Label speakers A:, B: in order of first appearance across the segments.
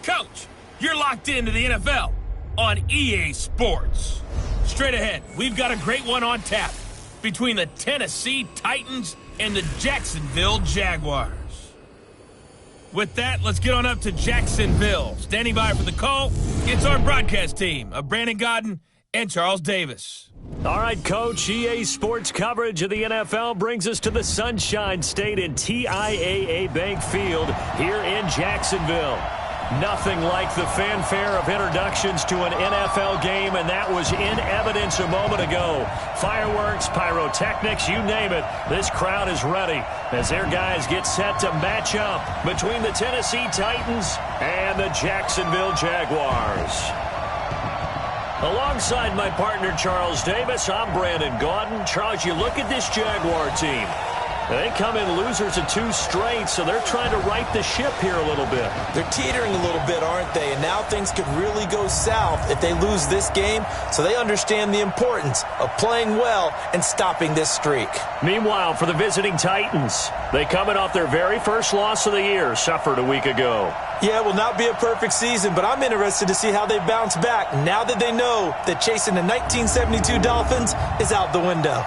A: Coach, you're locked into the NFL on EA Sports. Straight ahead, we've got a great one on tap between the Tennessee Titans and the Jacksonville Jaguars. With that, let's get on up to Jacksonville. Standing by for the call, it's our broadcast team of Brandon Godden and Charles Davis.
B: All right, Coach, EA Sports coverage of the NFL brings us to the Sunshine State in TIAA Bank Field here in Jacksonville. Nothing like the fanfare of introductions to an NFL game, and that was in evidence a moment ago. Fireworks, pyrotechnics, you name it. This crowd is ready as their guys get set to match up between the Tennessee Titans and the Jacksonville Jaguars. Alongside my partner, Charles Davis, I'm Brandon Godden. Charles, you look at this Jaguar team. They come in losers of 2 straight, so they're trying to right the ship here a little bit.
C: They're teetering a little bit, aren't they? And now things could really go south if they lose this game, so they understand the importance of playing well and stopping this streak.
B: Meanwhile, for the visiting Titans, they coming off their very first loss of the year, suffered a week ago.
C: Yeah, it will not be a perfect season, but I'm interested to see how they bounce back now that they know that chasing the 1972 Dolphins is out the window.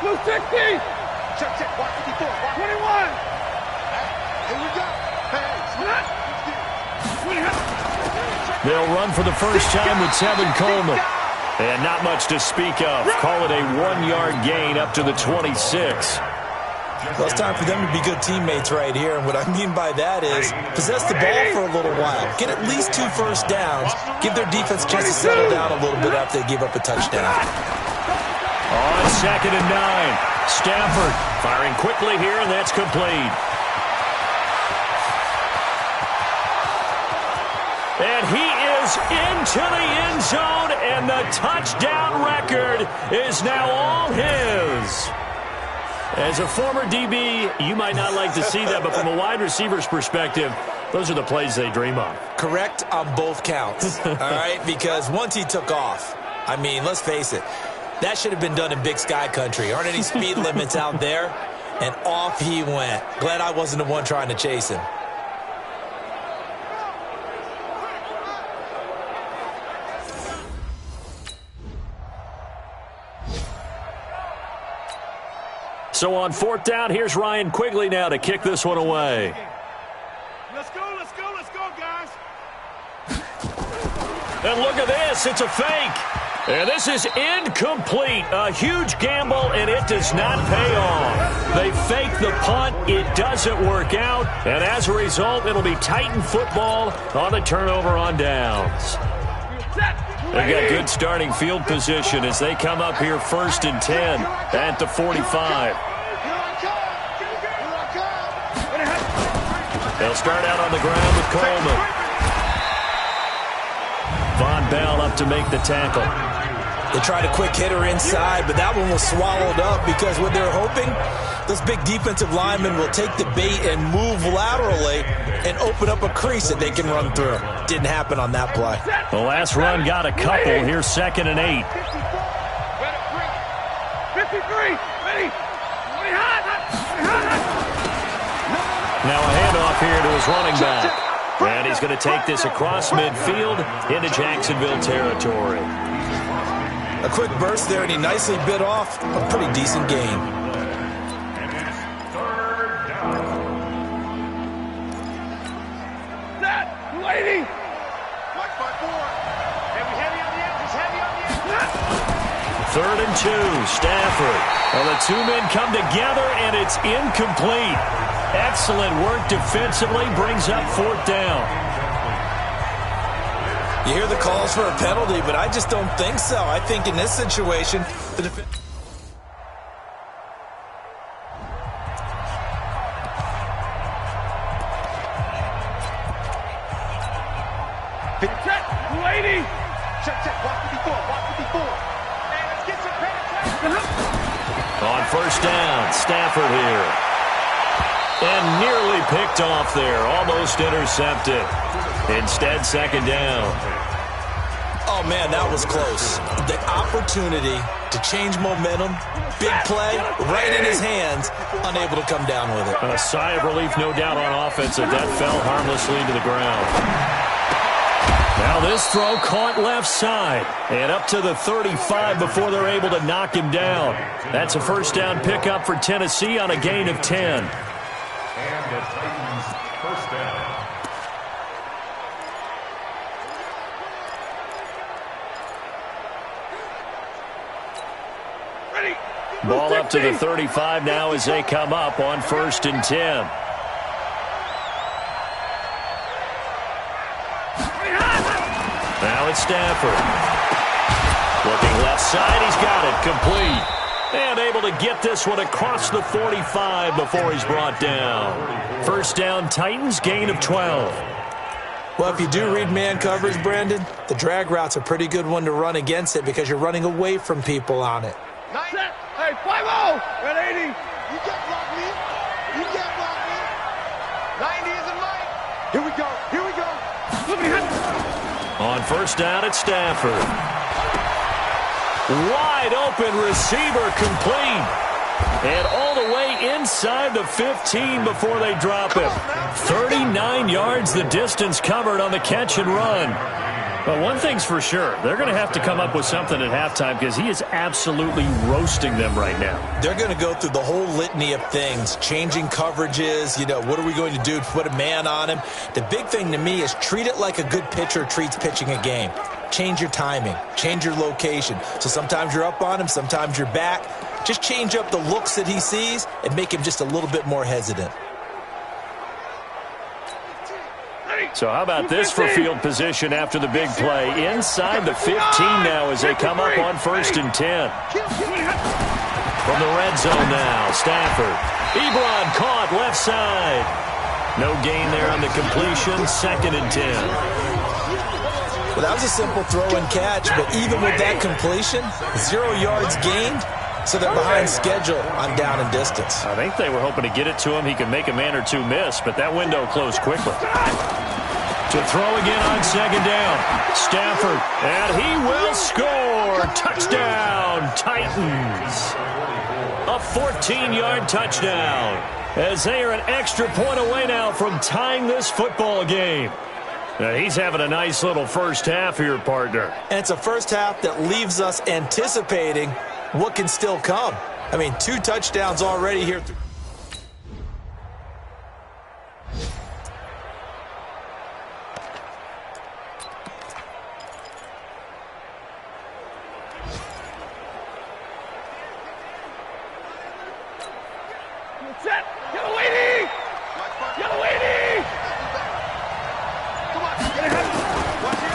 D: 260. Check. Walk 54. Walk 21. Here we go.
B: They'll run for the first time with Tevin Coleman. And not much to speak of. Call it a 1-yard gain up to the 26.
C: Well, it's time for them to be good teammates right here. And what I mean by that is possess the ball for a little while. Get at least 2 first downs. Give their defense a chance to settle down a little bit after they give up a touchdown.
B: On 2nd and 9. Stafford firing quickly here, and that's complete. And he is into the end zone, and the touchdown record is now all his. As a former DB, you might not like to see that, but from a wide receiver's perspective, those are the plays they dream of.
C: Correct on both counts, all right? Because once he took off, I mean, let's face it, that should have been done in Big Sky Country. Aren't any speed limits out there? And off he went. Glad I wasn't the one trying to chase him.
B: So on 4th down, here's Ryan Quigley now to kick this one away.
D: Let's go, guys.
B: And look at this. It's a fake. And this is incomplete. A huge gamble, and it does not pay off. They fake the punt. It doesn't work out. And as a result, it'll be Titan football on the turnover on downs. They've got good starting field position as they come up here 1st and 10 at the 45. They'll start out on the ground with Coleman. Von Bell up to make the tackle.
C: They tried a quick hitter inside, but that one was swallowed up because what they're hoping, those big defensive linemen will take the bait and move laterally and open up a crease that they can run through. Didn't happen on that play.
B: The last run got a couple. Here's 2nd and 8.
D: 53. Ready.
B: Now a handoff here to his running back. And he's going to take this across midfield into Jacksonville territory.
C: A quick burst there, and he nicely bit off a pretty decent gain.
D: Set. 280. Watch by 4. Heavy on the edges.
B: 3rd and 2. Stafford. Well, the 2 men come together, and it's incomplete. Excellent work defensively. Brings up 4th down.
C: You hear the calls for a penalty, but I just don't think so. I think in this situation, the defense...
D: Check. 280. Check. Walk 54. And let's get some penetration.
B: On 1st down, Stafford here. And nearly picked off there. Almost intercepted. Instead, 2nd down.
C: Oh, man, that was close. The opportunity to change momentum, big play, right in his hands, unable to come down with it.
B: A sigh of relief, no doubt, on offense as that fell harmlessly to the ground. Now this throw caught left side and up to the 35 before they're able to knock him down. That's a 1st down pickup for Tennessee on a gain of 10.
E: And the Titans' 1st down.
D: Ready.
B: Ball up to the 35 now as they come up on 1st and 10. Now it's Stafford. Looking left side, he's got it, complete. And able to get this one across the 45 before he's brought down. 1st down, Titans, gain of 12.
C: Well, if you do read man coverage, Brandon, the drag route's a pretty good one to run against it because you're running away from people on it.
D: Set. Hey, 5-0. 180. You can't block me. 90 isn't mine. Here we go.
B: On 1st down, it's Stafford. Wide open receiver, complete. And all the way inside the 15 before they drop him. 39 yards the distance covered on the catch and run. Well, one thing's for sure. They're going to have to come up with something at halftime because he is absolutely roasting them right now.
C: They're going to go through the whole litany of things, changing coverages, what are we going to do to put a man on him? The big thing to me is treat it like a good pitcher treats pitching a game. Change your timing, change your location. So sometimes you're up on him, sometimes you're back. Just change up the looks that he sees and make him just a little bit more hesitant.
B: So how about this for field position after the big play? Inside the 15 now as they come up on 1st and 10. From the red zone now, Stafford. Ebron caught left side. No gain there on the completion, 2nd and 10.
C: Well, that was a simple throw and catch, but even with that completion, 0 yards gained, so they're behind schedule on down and distance.
B: I think they were hoping to get it to him. He could make a man or two miss, but that window closed quickly. To throw again on 2nd down. Stafford, and he will score. Touchdown, Titans. A 14-yard touchdown as they are an extra point away now from tying this football game. Now, he's having a nice little first half here, partner.
C: And it's a first half that leaves us anticipating what can still come. I mean, 2 touchdowns already here.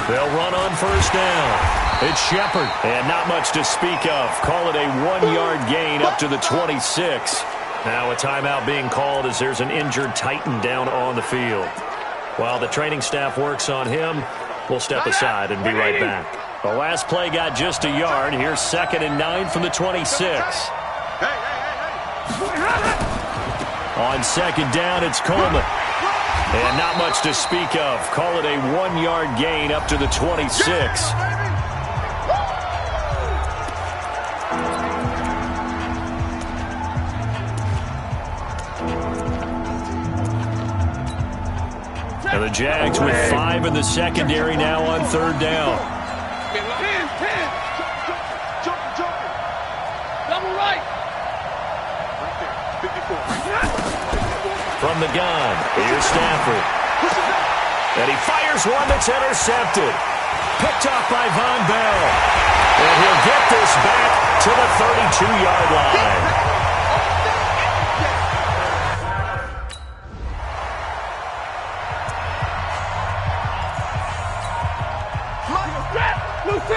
B: They'll run on 1st down. It's Shepard, and not much to speak of. Call it a 1-yard gain up to the 26. Now a timeout being called as there's an injured Titan down on the field. While the training staff works on him, we'll step aside and be right back. The last play got just a yard. Here's 2nd and 9 from the 26. On 2nd down, it's Coleman. And not much to speak of. Call it a 1-yard gain up to the 26. And the Jags with 5 in the secondary now on 3rd down.
D: Double right.
B: From the gun, here's Stafford. And he fires one that's intercepted. Picked off by Von Bell. And he'll get this back to the 32-yard line.
D: Blue 60.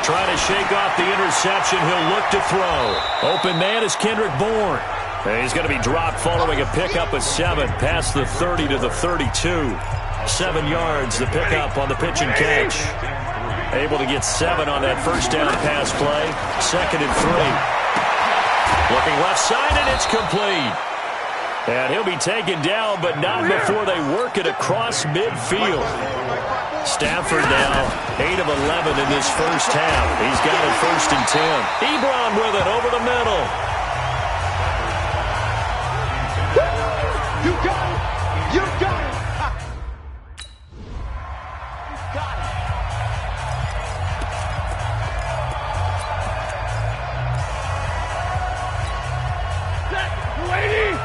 B: Trying to shake off the interception. He'll look to throw. Open man is Kendrick Bourne. And he's going to be dropped following a pickup of 7 past the 30 to the 32. 7 yards, the pickup on the pitch and catch. Able to get 7 on that first down pass play. 2nd and 3. Looking left side, and it's complete. And he'll be taken down, but not before they work it across midfield. Stafford now 8 of 11 in this first half. He's got it 1st and 10. Ebron with it over the middle.
D: You got it. You got it. You got it. Set. Lady.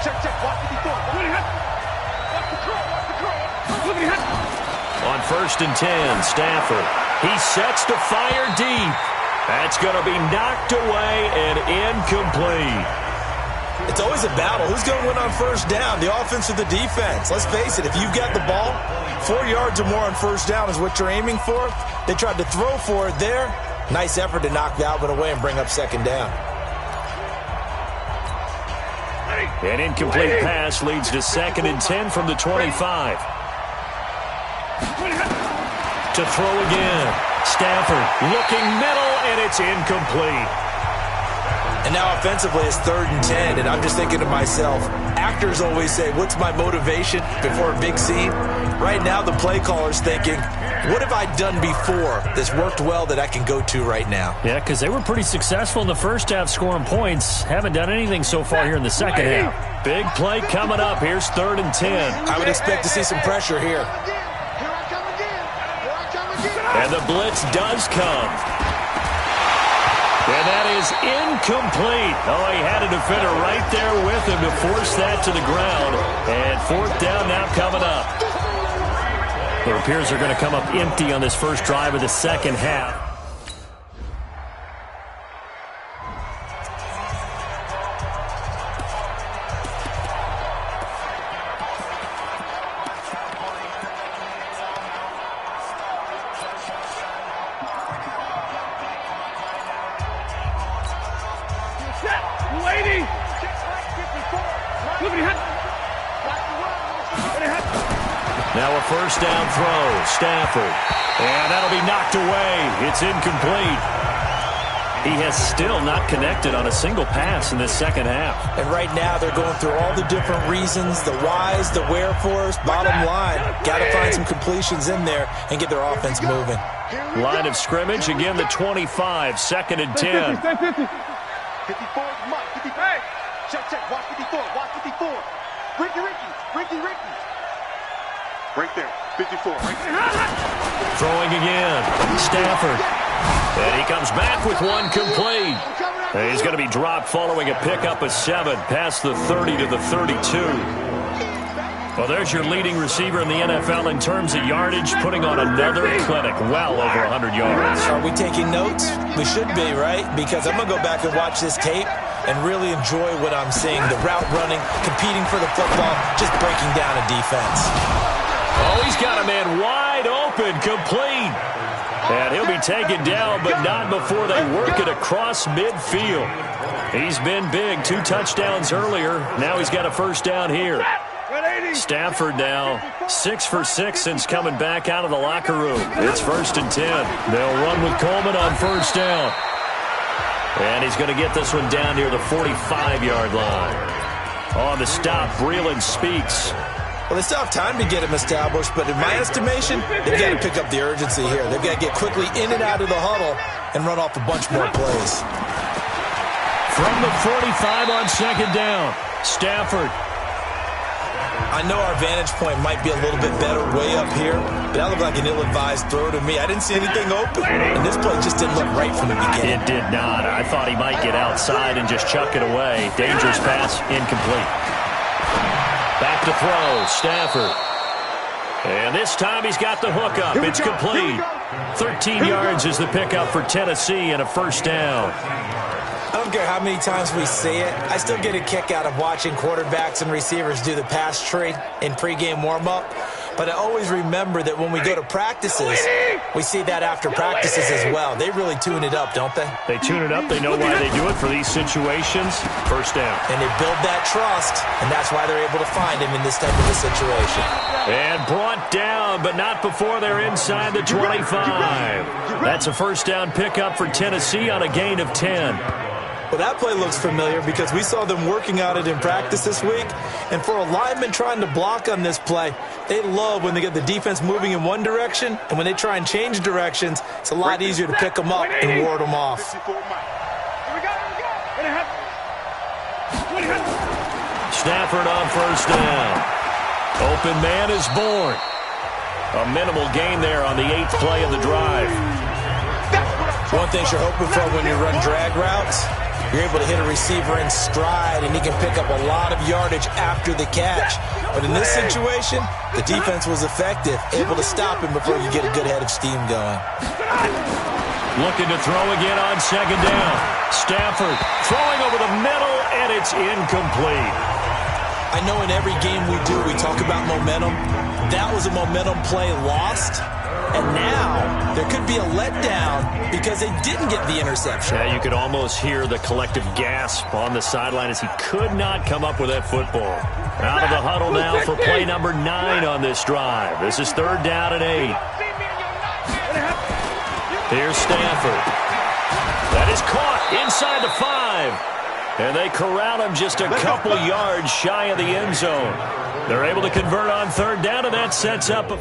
D: Check. Watch the door. Watch the curl. Look at him.
B: On 1st and 10, Stafford. He sets to fire deep. That's going to be knocked away and incomplete.
C: It's always a battle. Who's going to win on 1st down, the offense or the defense? Let's face it, if you've got the ball, 4 yards or more on 1st down is what you're aiming for. They tried to throw for it there. Nice effort to knock that one away and bring up 2nd down.
B: An incomplete pass leads to 2nd and 10 from the 25. To throw again. Stafford looking middle, and it's incomplete.
C: And now offensively, it's 3rd and 10, and I'm just thinking to myself, actors always say, what's my motivation before a big scene? Right now, the play caller's thinking, what have I done before that's worked well that I can go to right now?
B: Yeah, because they were pretty successful in the first half scoring points. Haven't done anything so far here in the second half. Big play coming up. Here's 3rd and 10.
C: I would expect to see some pressure here.
B: And the blitz does come. And that is incomplete. Oh, he had a defender right there with him to force that to the ground. And 4th down now coming up. It appears they're going to come up empty on this first drive of the second half. Now a first down throw, Stafford. And that'll be knocked away. It's incomplete. He has still not connected on a single pass in this second half.
C: And right now they're going through all the different reasons, the whys, the wherefores. Bottom line, got to find some completions in there and get their offense moving.
B: Line of scrimmage, again the 25, 2nd and 10.
D: 54 is Mike. 55. Check. Watch 54. Watch 54. Ricky. Right there. 54. Right there.
B: Throwing again. Stafford. And he comes back with one complete. And he's going to be dropped following a pickup of 7 past the 30 to the 32. Well, there's your leading receiver in the NFL in terms of yardage, putting on another clinic, well over 100 yards.
C: Are we taking notes? We should be, right? Because I'm going to go back and watch this tape and really enjoy what I'm seeing. The route running, competing for the football, just breaking down a defense.
B: Oh, he's got a man wide open, complete. And he'll be taken down, but not before they work it across midfield. He's been big, 2 touchdowns earlier. Now he's got a first down here. Stafford now 6 for 6 since coming back out of the locker room. It's 1st and 10. They'll run with Coleman on first down. And he's going to get this one down near the 45-yard line. On the stop, Breeland speaks.
C: Well, they still have time to get him established, but in my estimation, they've got to pick up the urgency here. They've got to get quickly in and out of the huddle and run off a bunch more plays.
B: From the 45 on 2nd down, Stafford.
C: I know our vantage point might be a little bit better way up here, but that looked like an ill-advised throw to me. I didn't see anything open, and this play just didn't look right from the beginning.
B: It did not. I thought he might get outside and just chuck it away. Dangerous pass, incomplete. Back to throw, Stafford. And this time he's got the hook up. It's complete. 13 yards is the pickup for Tennessee and a first down.
C: I don't care how many times we see it. I still get a kick out of watching quarterbacks and receivers do the pass tree in pregame warm-up. But I always remember that when we go to practices, we see that after practices as well. They really tune it up, don't they?
B: They tune it up. They know why they do it for these situations. First down.
C: And they build that trust, and that's why they're able to find him in this type of a situation.
B: And brought down, but not before they're inside the 25. That's a first down pickup for Tennessee on a gain of 10.
C: Well, that play looks familiar because we saw them working at it in practice this week. And for a lineman trying to block on this play, they love when they get the defense moving in one direction. And when they try and change directions, it's a lot easier to pick them up and ward them off.
B: Stafford on first down. Open man is born. A minimal gain there on the 8th play of the drive.
C: One thing you're hoping for when you run drag routes, you're able to hit a receiver in stride, and he can pick up a lot of yardage after the catch. But in this situation, the defense was effective, able to stop him before you get a good head of steam going.
B: Looking to throw again on 2nd down. Stafford throwing over the middle, and it's incomplete.
C: I know in every game we do, we talk about momentum. That was a momentum play lost. And now there could be a letdown because they didn't get the interception.
B: Yeah, you could almost hear the collective gasp on the sideline as he could not come up with that football. Out of the huddle now for play number 9 on this drive. This is 3rd down and 8. Here's Stafford. That is caught inside the 5. And they corral him just a couple yards shy of the end zone. They're able to convert on third down, and that sets up a...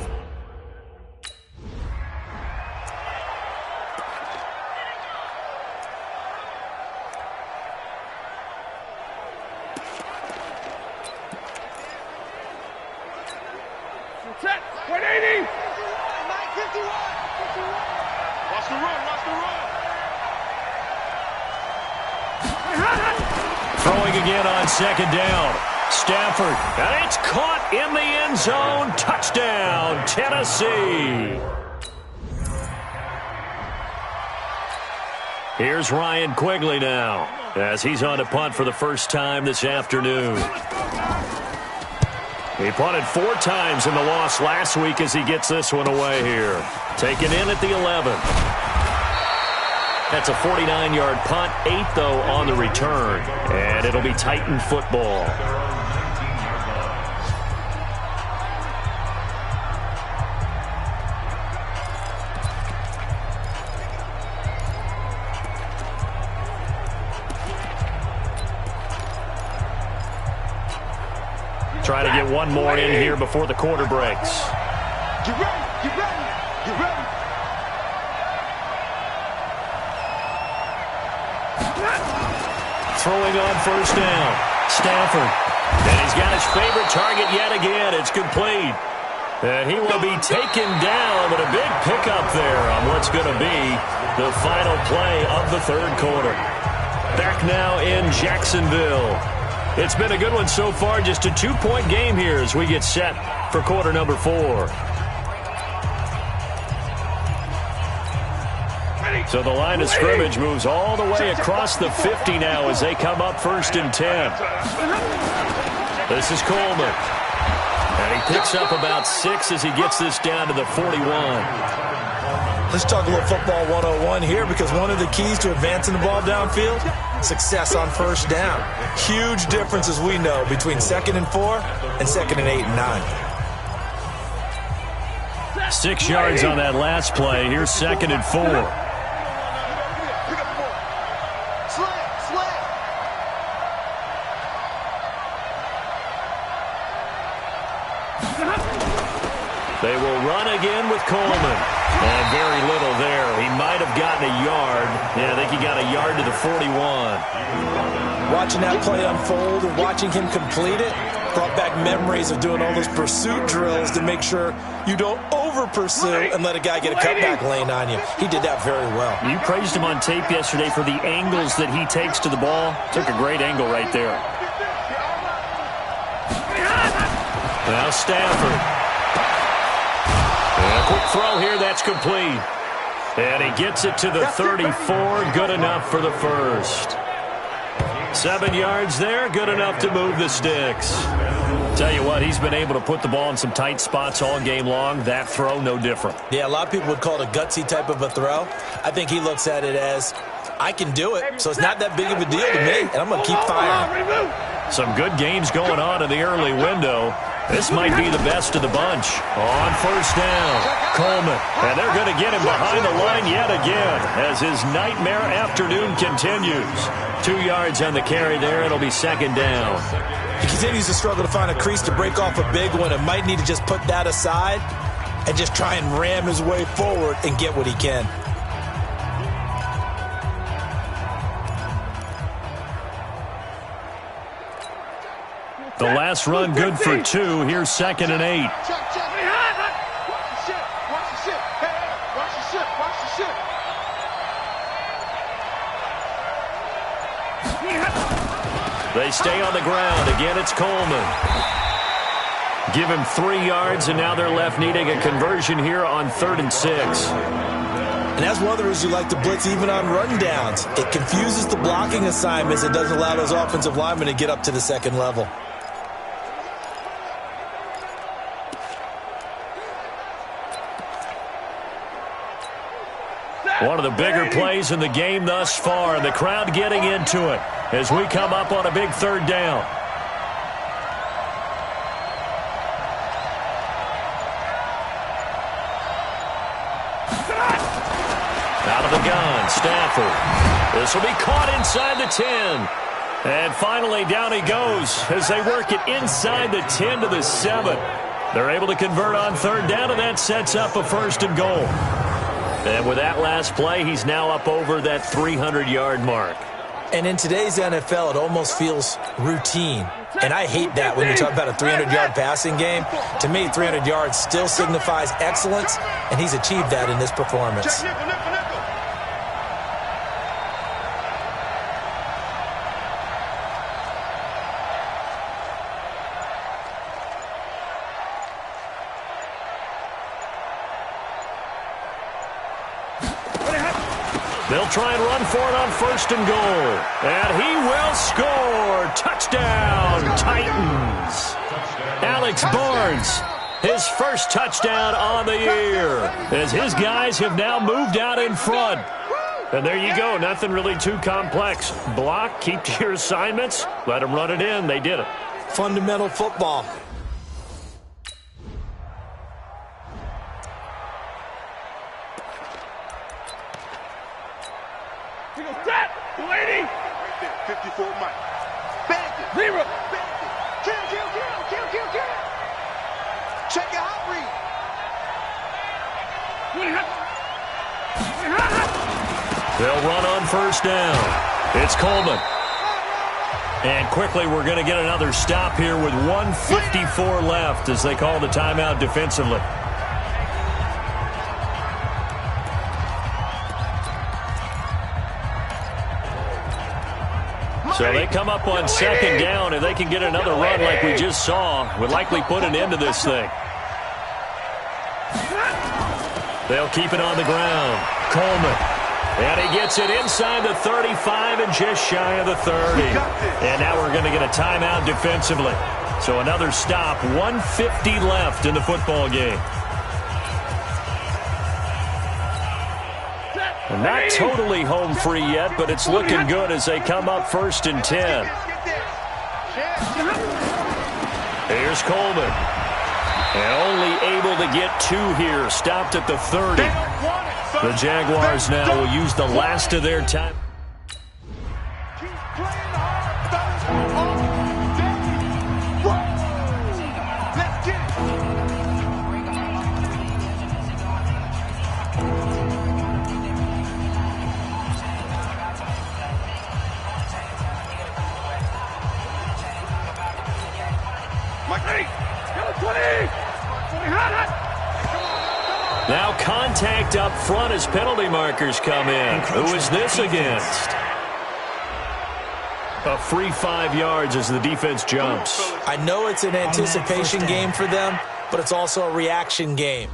D: Set. 180. 951. Watch the run. Watch the run.
B: Throwing again on second down. Stafford. And it's caught in the end zone. Touchdown, Tennessee. Here's Ryan Quigley now, as he's on to punt for the first time this afternoon. He punted 4 times in the loss last week as he gets this one away here. Taken in at the 11. That's a 49-yard punt, 8, though, on the return. And it'll be Titan football. Trying to get one more in here before the quarter breaks.
D: Get ready. Get ready. Get ready.
B: Throwing on first down. Stafford. And he's got his favorite target yet again. It's complete. And he will be taken down, but a big pickup there on what's going to be the final play of the third quarter. Back now in Jacksonville. It's been a good one so far. Just a 2-point game here as we get set for quarter number 4. So the line of scrimmage moves all the way across the 50 now as they come up 1st and 10. This is Coleman. And he picks up about 6 as he gets this down to the 41.
C: Let's talk a little football 101 here, because one of the keys to advancing the ball downfield, success on first down. Huge difference, as we know, between 2nd and 4 and 2nd and 8 and 9.
B: 6 yards on that last play. Here's 2nd and 4. They will run again with Coleman. And very little there. He might have gotten a yard. Yeah, I think he got a yard to the 41.
C: Watching that play unfold and watching him complete it brought back memories of doing all those pursuit drills to make sure you don't over-pursue and let a guy get a cutback lane on you. He did that very well.
B: You praised him on tape yesterday for the angles that he takes to the ball. Took a great angle right there. Now Stafford. And a quick throw here, that's complete. And he gets it to the 34, good enough for the first. 7 yards there, good enough to move the sticks. Tell you what, he's been able to put the ball in some tight spots all game long. That throw, no different.
C: Yeah, a lot of people would call it a gutsy type of a throw. I think he looks at it as, I can do it, so it's not that big of a deal to me, and I'm going to keep firing.
B: Some good games going on in the early window. This might be the best of the bunch. On first down, Coleman. And they're going to get him behind the line yet again as his nightmare afternoon continues. 2 yards on the carry there. It'll be 2nd down.
C: He continues to struggle to find a crease to break off a big one and might need to just put that aside and just try and ram his way forward and get what he can.
B: The last run good for 2. Here's 2nd and 8.
D: Watch the shit. Watch the shit. Hey, watch the shit. Watch the shit.
B: They stay on the ground. Again, it's Coleman. Give him 3 yards, and now they're left needing a conversion here on 3rd and 6.
C: And that's one of the reasons you like to blitz even on rundowns. It confuses the blocking assignments. It doesn't allow those offensive linemen to get up to the 2nd level.
B: One of the bigger plays in the game thus far, and the crowd getting into it as we come up on a big 3rd down. Out of the gun, Stafford. This will be caught inside the 10. And finally, down he goes as they work it inside the 10 to the 7. They're able to convert on third down, and that sets up a 1st and goal. And with that last play, he's now up over that 300-yard mark.
C: And in today's NFL, it almost feels routine. And I hate that when you talk about a 300-yard passing game. To me, 300 yards still signifies excellence, and he's achieved that in this performance.
B: They'll try and run for it on 1st and goal. And he will score. Touchdown, Titans. Alex Barnes, his first touchdown on the year, as his guys have now moved out in front. And there you go. Nothing really too complex. Block, keep to your assignments, let them run it in. They did it.
C: Fundamental football.
D: He goes, that, 280. Right there, 54 Mike. Bandit. Zero. Bandit. Kill. Check your hot read.
B: They'll run on 1st down. It's Coleman. And quickly we're going to get another stop here with 1:54 left as they call the timeout defensively. So they come up on 2nd down, and they can get another run like we just saw. Would likely put an end to this thing. They'll keep it on the ground. Coleman. And he gets it inside the 35 and just shy of the 30. And now we're going to get a timeout defensively. So another stop. 1:50 left in the football game. Not totally home free yet, but it's looking good as they come up 1st and 10. Here's Coleman. And only able to get 2 here. Stopped at the 30. The Jaguars now will use the last of their time. Now contact up front as penalty markers come in. Who is this against? A free 5 yards as the defense jumps.
C: I know it's an anticipation game for them, but it's also a reaction game.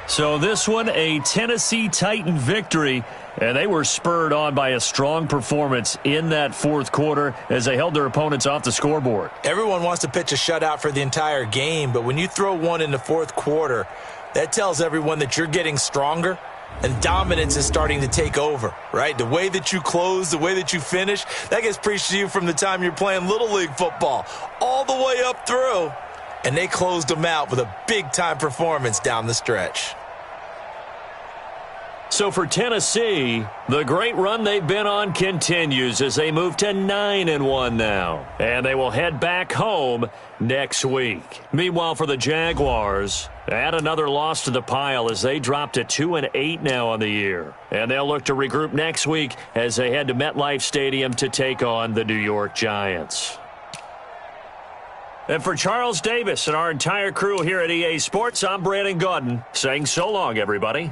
B: So this one, a Tennessee Titan victory, and they were spurred on by a strong performance in that 4th quarter as they held their opponents off the scoreboard.
C: Everyone wants to pitch a shutout for the entire game, but when you throw one in the 4th quarter, that tells everyone that you're getting stronger and dominance is starting to take over, right? The way that you close, the way that you finish, that gets preached to you from the time you're playing Little League football all the way up through, and they closed them out with a big-time performance down the stretch.
B: So for Tennessee, the great run they've been on continues as they move to 9-1 now. And they will head back home next week. Meanwhile, for the Jaguars, add another loss to the pile as they drop to 2-8 now on the year. And they'll look to regroup next week as they head to MetLife Stadium to take on the New York Giants. And for Charles Davis and our entire crew here at EA Sports, I'm Brandon Gaudin saying so long, everybody.